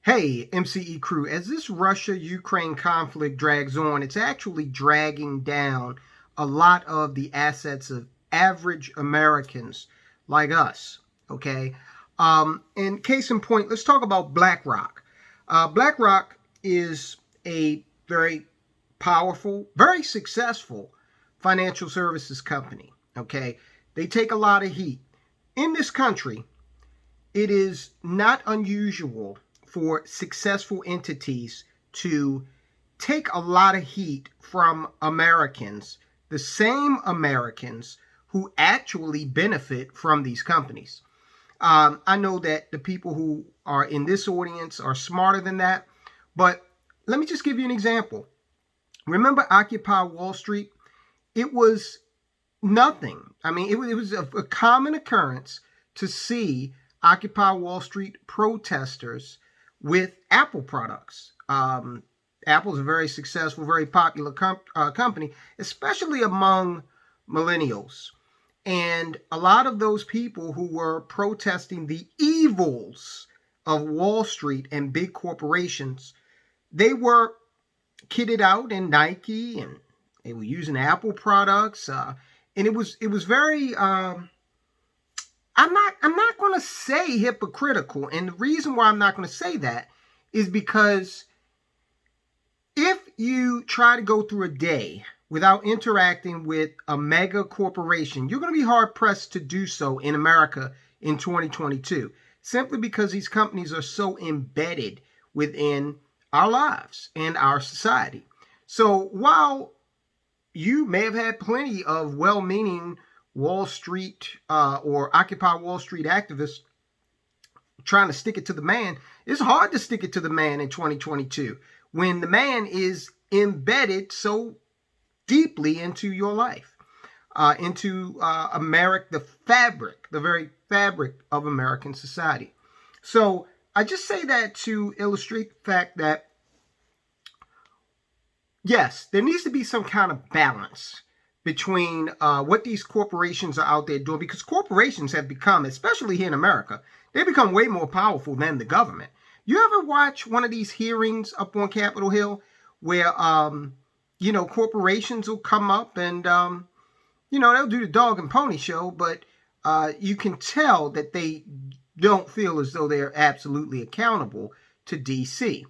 Hey, MCE crew, as this Russia-Ukraine conflict drags on, it's actually dragging down a lot of the assets of average Americans like us, okay? And case in point, let's talk about Blackrock. Blackrock is a very powerful, very successful financial services company, okay? They take a lot of heat. In this country, it is not unusual for successful entities to take a lot of heat from Americans, the same Americans who actually benefit from these companies. I know that the people who are in this audience are smarter than that, but let me just give you an example. Remember Occupy Wall Street? It was nothing. I mean, it was a common occurrence to see Occupy Wall Street protesters with Apple products. Apple's a very successful, very popular company, especially among millennials. And a lot of those people who were protesting the evils of Wall Street and big corporations, they were kitted out in Nike and they were using Apple products. And it was very I'm not going to say hypocritical, and the reason why I'm not going to say that is because if you try to go through a day without interacting with a mega corporation, you're going to be hard pressed to do so in America in 2022, simply because these companies are so embedded within our lives and our society. So while you may have had plenty of well-meaning Wall Street or Occupy Wall Street activists trying to stick it to the man, it's hard to stick it to the man in 2022 when the man is embedded so deeply into your life, into America, the very fabric of American society. So I just say that to illustrate the fact that, yes, there needs to be some kind of balance between what these corporations are out there doing, because corporations have become, especially here in America, they become way more powerful than the government. You ever watch one of these hearings up on Capitol Hill where, corporations will come up and, they'll do the dog and pony show, but you can tell that they don't feel as though they're absolutely accountable to DC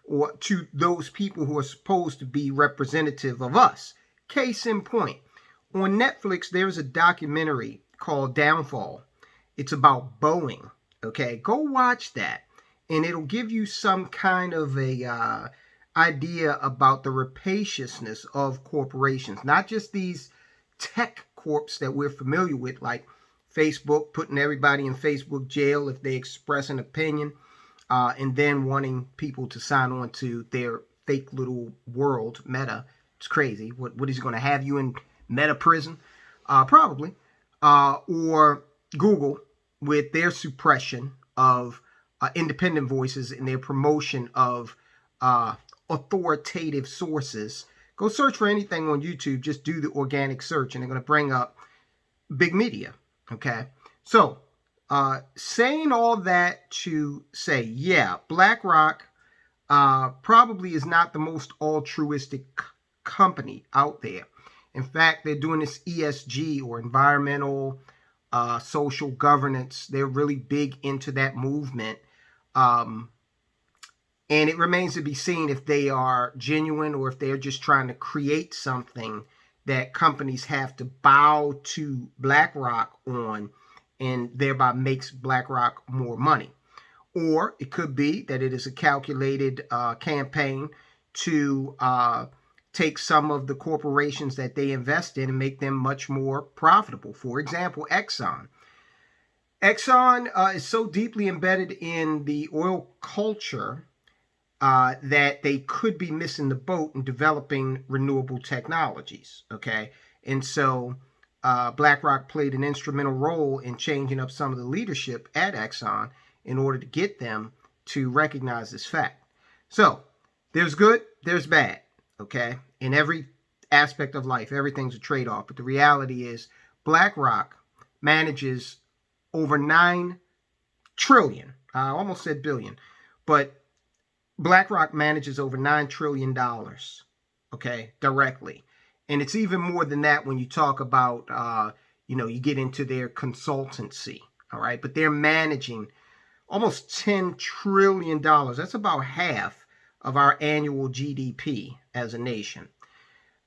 or to those people who are supposed to be representative of us. Case in point, on Netflix, there's a documentary called Downfall. It's about Boeing. Okay, go watch that, and it'll give you some kind of a idea about the rapaciousness of corporations, not just these tech corps that we're familiar with, like Facebook putting everybody in Facebook jail if they express an opinion, and then wanting people to sign on to their fake little world, Meta. It's crazy. What is he going to have you in Meta prison? Probably. Or Google with their suppression of independent voices and their promotion of authoritative sources. Go search for anything on YouTube. Just do the organic search and they're going to bring up big media. Okay. So saying all that to say, yeah, BlackRock probably is not the most altruistic company out there. In fact, they're doing this ESG or environmental social governance. They're really big into that movement. And it remains to be seen if they are genuine or if they're just trying to create something that companies have to bow to BlackRock on and thereby makes BlackRock more money. Or it could be that it is a calculated campaign to take some of the corporations that they invest in and make them much more profitable. For example, Exxon. Exxon is so deeply embedded in the oil culture that they could be missing the boat in developing renewable technologies. Okay, and so BlackRock played an instrumental role in changing up some of the leadership at Exxon in order to get them to recognize this fact. So there's good, there's bad. Okay, in every aspect of life, everything's a trade-off. But the reality is BlackRock manages over 9 trillion. I almost said billion, but BlackRock manages over $9 trillion, okay, directly. And it's even more than that when you talk about, you get into their consultancy, all right? But they're managing almost $10 trillion. That's about half of our annual GDP as a nation.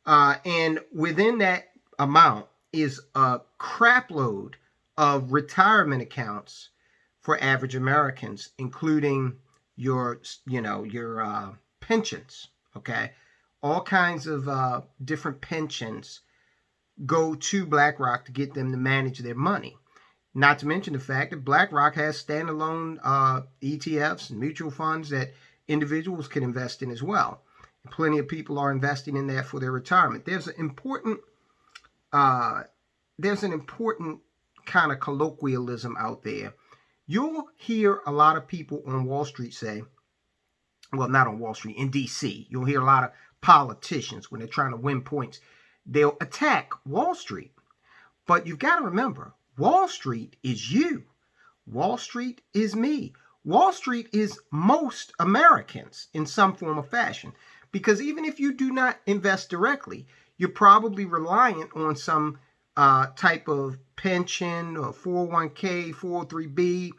And within that amount is a crapload of retirement accounts for average Americans, including your pensions, okay? All kinds of different pensions go to BlackRock to get them to manage their money. Not to mention the fact that BlackRock has standalone ETFs and mutual funds that individuals can invest in as well. And plenty of people are investing in that for their retirement. There's an important kind of colloquialism out there. You'll hear a lot of people on Wall Street say, well, not on Wall Street, in D.C., you'll hear a lot of politicians when they're trying to win points. They'll attack Wall Street. But you've got to remember, Wall Street is you. Wall Street is me. Wall Street is most Americans in some form or fashion. Because even if you do not invest directly, you're probably reliant on some type of pension or 401k, 403b.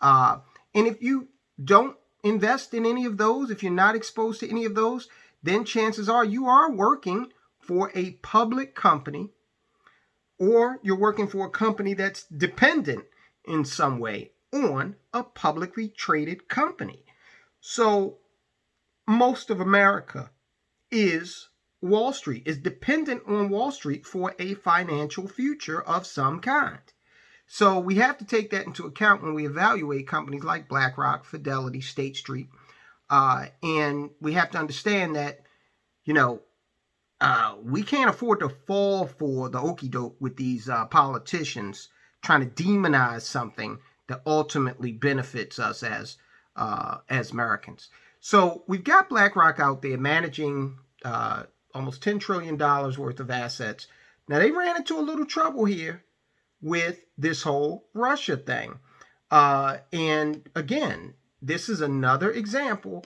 And if you don't invest in any of those, if you're not exposed to any of those, then chances are you are working for a public company, or you're working for a company that's dependent in some way on a publicly traded company. So most of America is Wall Street, is dependent on Wall Street for a financial future of some kind. So we have to take that into account when we evaluate companies like BlackRock, Fidelity, State Street. And we have to understand that, we can't afford to fall for the okie doke with these politicians trying to demonize something that ultimately benefits us as Americans. So we've got BlackRock out there managing almost $10 trillion worth of assets. Now, they ran into a little trouble here with this whole Russia thing. And again, this is another example.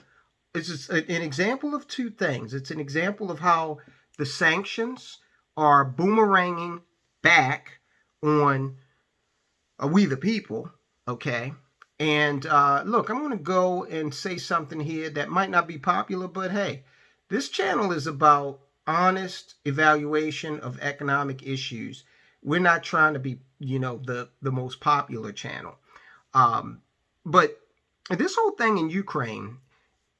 It's an example of two things. It's an example of how the sanctions are boomeranging back on we the people, okay? And look, I'm going to go and say something here that might not be popular, but hey, this channel is about honest evaluation of economic issues. We're not trying to be, the most popular channel. But this whole thing in Ukraine,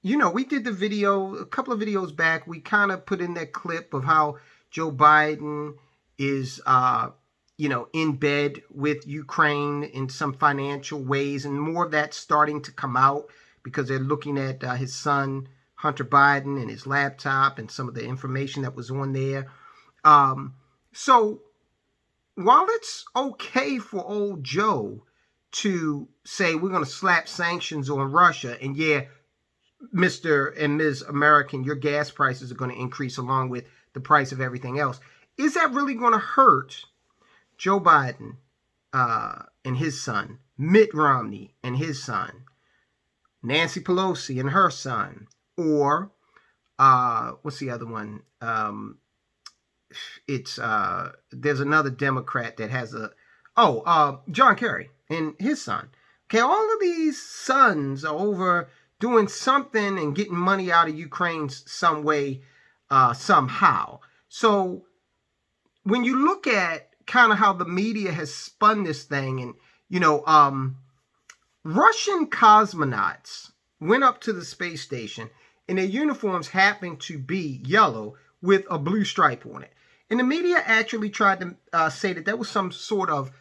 we did the video a couple of videos back. We kind of put in that clip of how Joe Biden is, in bed with Ukraine in some financial ways. And more of that's starting to come out because they're looking at his son, Hunter Biden, and his laptop and some of the information that was on there. So while it's okay for old Joe to say we're going to slap sanctions on Russia, and yeah, Mr. and Ms. American, your gas prices are going to increase along with the price of everything else. Is that really going to hurt Joe Biden and his son, Mitt Romney and his son, Nancy Pelosi and her son, or what's the other one? There's another Democrat that has John Kerry and his son. Okay, all of these sons are over doing something and getting money out of Ukraine some way, somehow. So when you look at kind of how the media has spun this thing, and Russian cosmonauts went up to the space station and their uniforms happened to be yellow with a blue stripe on it. And the media actually tried to say that was some sort of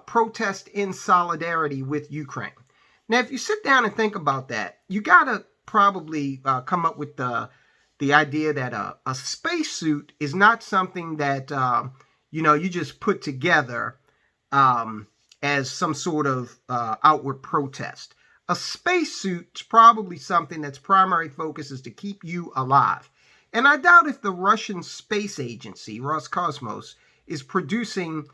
protest in solidarity with Ukraine. Now, if you sit down and think about that, you got to probably come up with the idea that a spacesuit is not something that, you just put together as some sort of outward protest. A spacesuit is probably something that's primary focus is to keep you alive. And I doubt if the Russian space agency, Roscosmos, is producing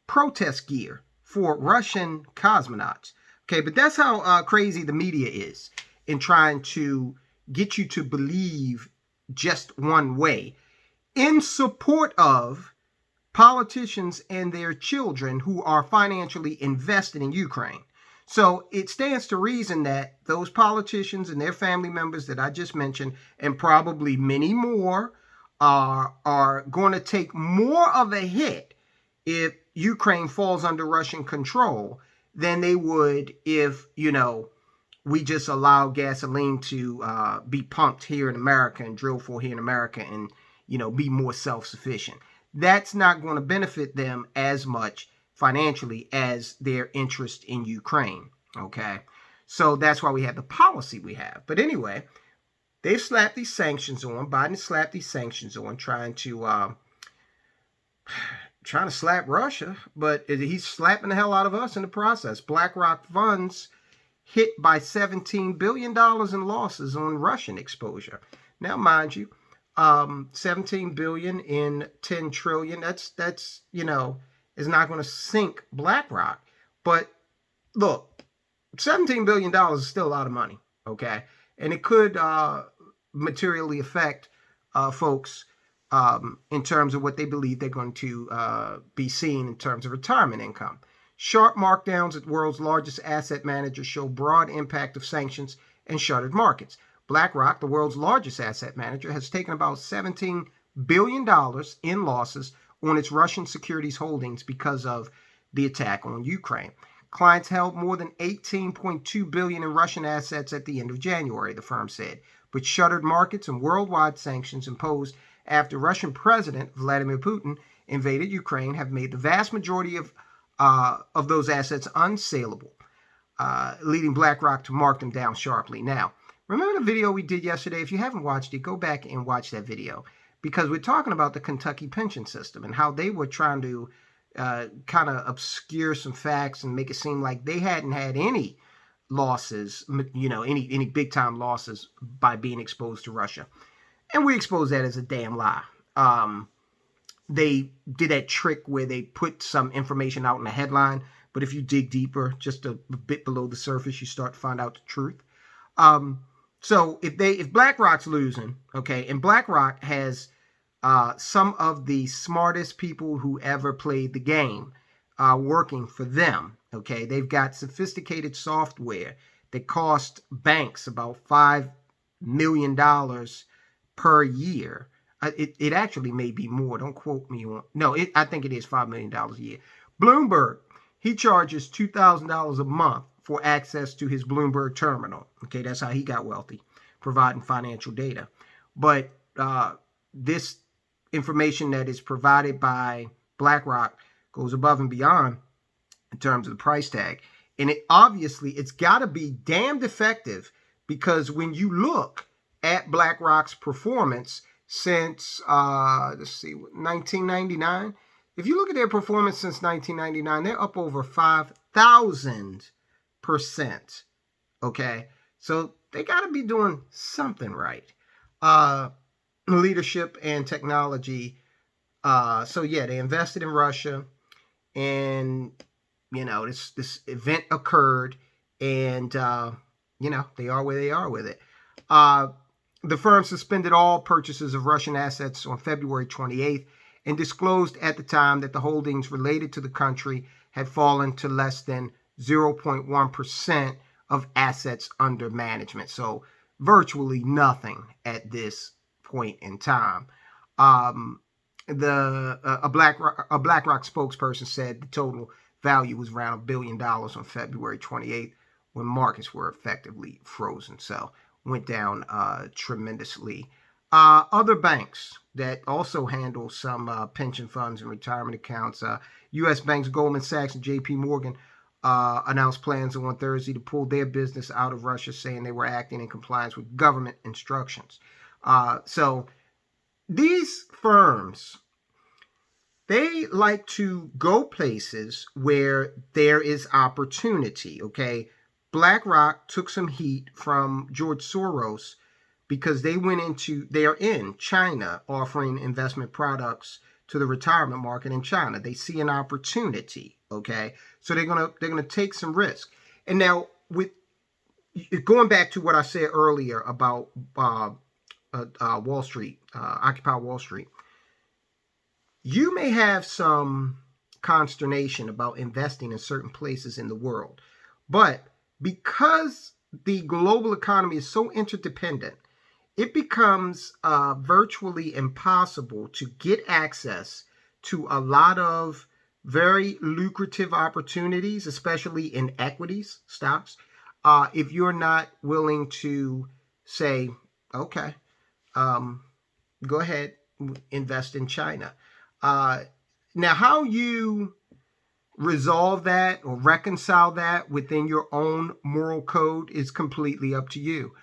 protest gear for Russian cosmonauts. Okay, but that's how crazy the media is. in trying to get you to believe just one way in support of politicians and their children who are financially invested in Ukraine. So it stands to reason that those politicians and their family members that I just mentioned, and probably many more, are going to take more of a hit if Ukraine falls under Russian control than they would if, we just allow gasoline to be pumped here in America and drilled for here in America and, be more self-sufficient. That's not going to benefit them as much financially as their interest in Ukraine. Okay. So that's why we have the policy we have. But anyway, they've slapped these sanctions on. Biden slapped these sanctions on, trying to slap Russia, but he's slapping the hell out of us in the process. Blackrock funds hit by $17 billion in losses on Russian exposure. Now, mind you, 17 billion in 10 trillion, that's is not going to sink BlackRock. But look, $17 billion is still a lot of money, okay? And it could materially affect folks in terms of what they believe they're going to be seeing in terms of retirement income. Sharp markdowns at the world's largest asset manager show broad impact of sanctions and shuttered markets. BlackRock, the world's largest asset manager, has taken about $17 billion in losses on its Russian securities holdings because of the attack on Ukraine. Clients held more than $18.2 billion in Russian assets at the end of January, the firm said, but shuttered markets and worldwide sanctions imposed after Russian President Vladimir Putin invaded Ukraine have made the vast majority of those assets unsaleable, leading BlackRock to mark them down sharply. Now, remember the video we did yesterday? If you haven't watched it, go back and watch that video, because we're talking about the Kentucky pension system and how they were trying to kind of obscure some facts and make it seem like they hadn't had any losses, any big time losses by being exposed to Russia. And we exposed that as a damn lie. They did that trick where they put some information out in the headline, but if you dig deeper, just a bit below the surface, you start to find out the truth. So if BlackRock's losing, okay, and BlackRock has some of the smartest people who ever played the game working for them, okay, they've got sophisticated software that cost banks about $5 million per year. It actually may be more. Don't quote me on. No, I think it is $5 million a year. Bloomberg, he charges $2,000 a month for access to his Bloomberg terminal. Okay, that's how he got wealthy, providing financial data. But this information that is provided by BlackRock goes above and beyond in terms of the price tag. And it's got to be damned effective, because when you look at BlackRock's performance since, 1999, if you look at their performance since 1999, they're up over 5,000%. Okay, so they got to be doing something right. Leadership and technology. So yeah, they invested in Russia, and this event occurred, and they are where they are with it. The firm suspended all purchases of Russian assets on February 28th and disclosed at the time that the holdings related to the country had fallen to less than 0.1% of assets under management. So virtually nothing at this point in time. A BlackRock spokesperson said the total value was around $1 billion on February 28th, when markets were effectively frozen. So went down tremendously. Other banks that also handle some pension funds and retirement accounts, U.S. banks Goldman Sachs and J.P. Morgan announced plans on Thursday to pull their business out of Russia, saying they were acting in compliance with government instructions. So these firms, they like to go places where there is opportunity, okay? BlackRock took some heat from George Soros because they are in China offering investment products to the retirement market in China. They see an opportunity, okay? So they're gonna take some risk. And now with going back to what I said earlier about Wall Street, Occupy Wall Street, you may have some consternation about investing in certain places in the world, but because the global economy is so interdependent, it becomes virtually impossible to get access to a lot of very lucrative opportunities, especially in equities, stocks, if you're not willing to say, okay, um, go ahead, invest in China. Uh, Now, how you resolve that or reconcile that within your own moral code is completely up to you.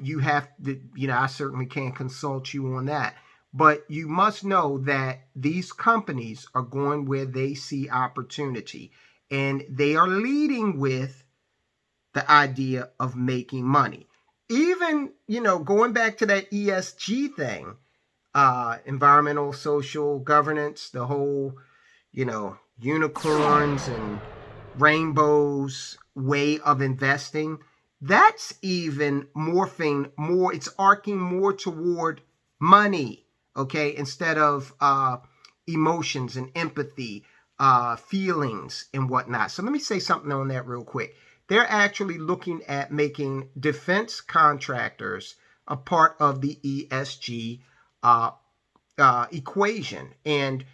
You have to, I certainly can't consult you on that. But you must know that these companies are going where they see opportunity, and they are leading with the idea of making money. Even, going back to that ESG thing, environmental, social governance, the whole, unicorns and rainbows way of investing, that's even morphing more, it's arcing more toward money, okay, instead of emotions and empathy, feelings and whatnot. So let me say something on that real quick. They're actually looking at making defense contractors a part of the ESG equation. And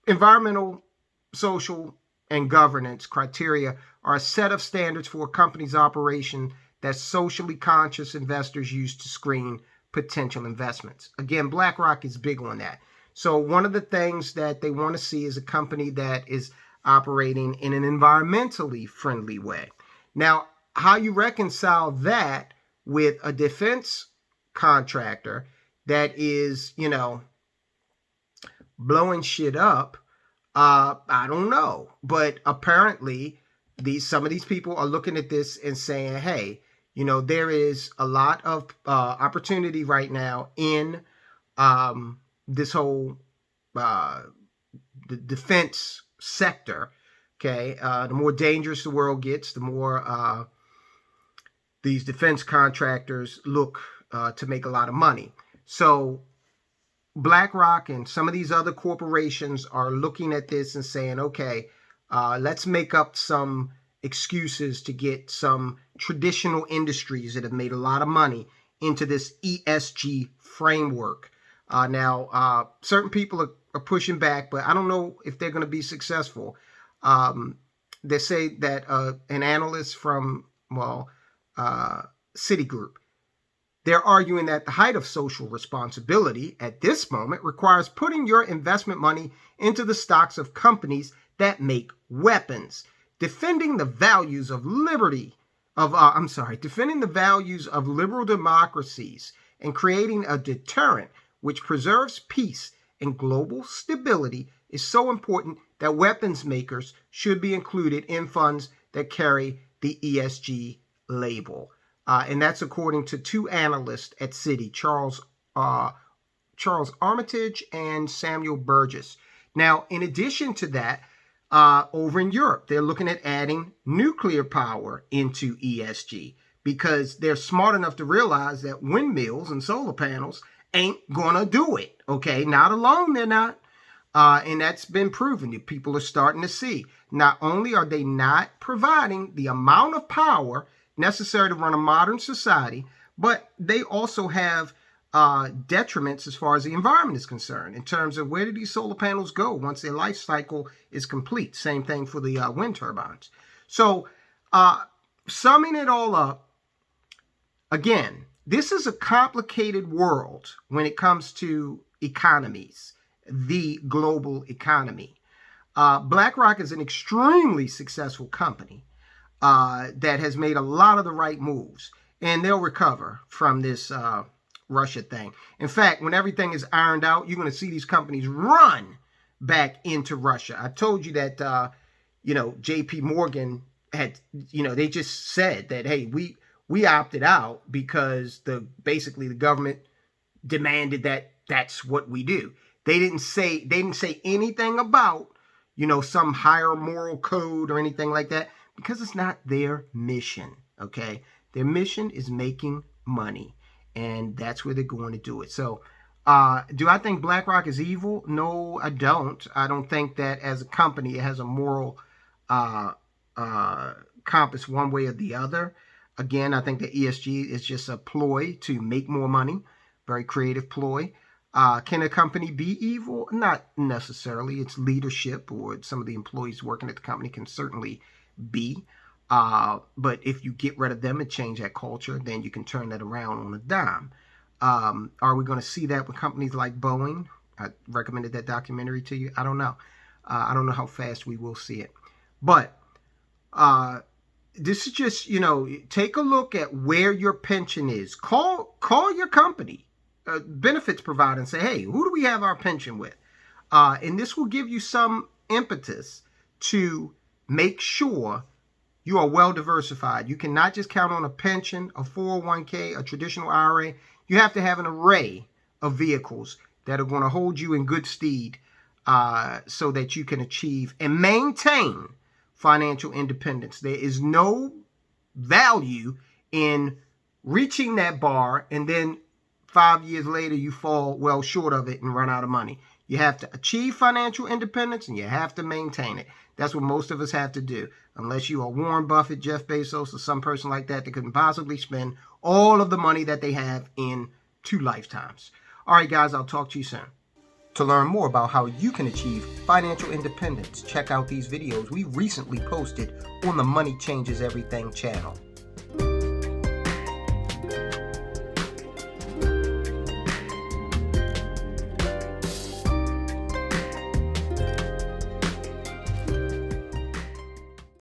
environmental, social, and governance criteria are a set of standards for a company's operation that socially conscious investors use to screen potential investments. Again, BlackRock is big on that. So one of the things that they want to see is a company that is operating in an environmentally friendly way. Now, how you reconcile that with a defense contractor that is, blowing shit up, I don't know. But apparently, some of these people are looking at this and saying, hey, there is a lot of opportunity right now in this whole the defense sector. Okay, the more dangerous the world gets, the more these defense contractors look to make a lot of money. So BlackRock and some of these other corporations are looking at this and saying, okay, let's make up some excuses to get some traditional industries that have made a lot of money into this ESG framework. Now, certain people are pushing back, but I don't know if they're going to be successful. They say that an analyst from, Citigroup, they're arguing that the height of social responsibility at this moment requires putting your investment money into the stocks of companies that make weapons, defending the values of defending the values of liberal democracies and creating a deterrent which preserves peace and global stability is so important that weapons makers should be included in funds that carry the ESG label. And that's according to two analysts at Citi, Charles Armitage and Samuel Burgess. Now, in addition to that, over in Europe, they're looking at adding nuclear power into ESG because they're smart enough to realize that windmills and solar panels ain't gonna do it. Okay, not alone, they're not. And that's been proven that people are starting to see. Not only are they not providing the amount of power necessary to run a modern society, but they also have detriments as far as the environment is concerned in terms of where do these solar panels go once their life cycle is complete. Same thing for the wind turbines. So summing it all up, again, this is a complicated world when it comes to economies, the global economy. BlackRock is an extremely successful company that has made a lot of the right moves, and they'll recover from this Russia thing. In fact, when everything is ironed out, you're going to see these companies run back into Russia. I told you that, JP Morgan had, they just said that, hey, we opted out because basically the government demanded that that's what we do. They didn't say anything about, some higher moral code or anything like that, because it's not their mission, okay? Their mission is making money, and that's where they're going to do it. So, do I think BlackRock is evil? No, I don't. I don't think that as a company it has a moral uh, compass one way or the other. Again, I think that ESG is just a ploy to make more money, very creative ploy. Can a company be evil? Not necessarily. Its leadership or some of the employees working at the company can certainly be. But if you get rid of them and change that culture, then you can turn that around on a dime. Are we going to see that with companies like Boeing? I recommended that documentary to you. I don't know. I don't know how fast we will see it. But this is just, take a look at where your pension is. Call your company, benefits provider, and say, hey, who do we have our pension with? And this will give you some impetus to make sure you are well diversified. You cannot just count on a pension, a 401k, a traditional IRA. You have to have an array of vehicles that are going to hold you in good stead so that you can achieve and maintain financial independence. There is no value in reaching that bar and then 5 years later you fall well short of it and run out of money. You have to achieve financial independence and you have to maintain it. That's what most of us have to do. Unless you are Warren Buffett, Jeff Bezos, or some person like that couldn't possibly spend all of the money that they have in 2 lifetimes. All right, guys, I'll talk to you soon. To learn more about how you can achieve financial independence, check out these videos we recently posted on the Money Changes Everything channel.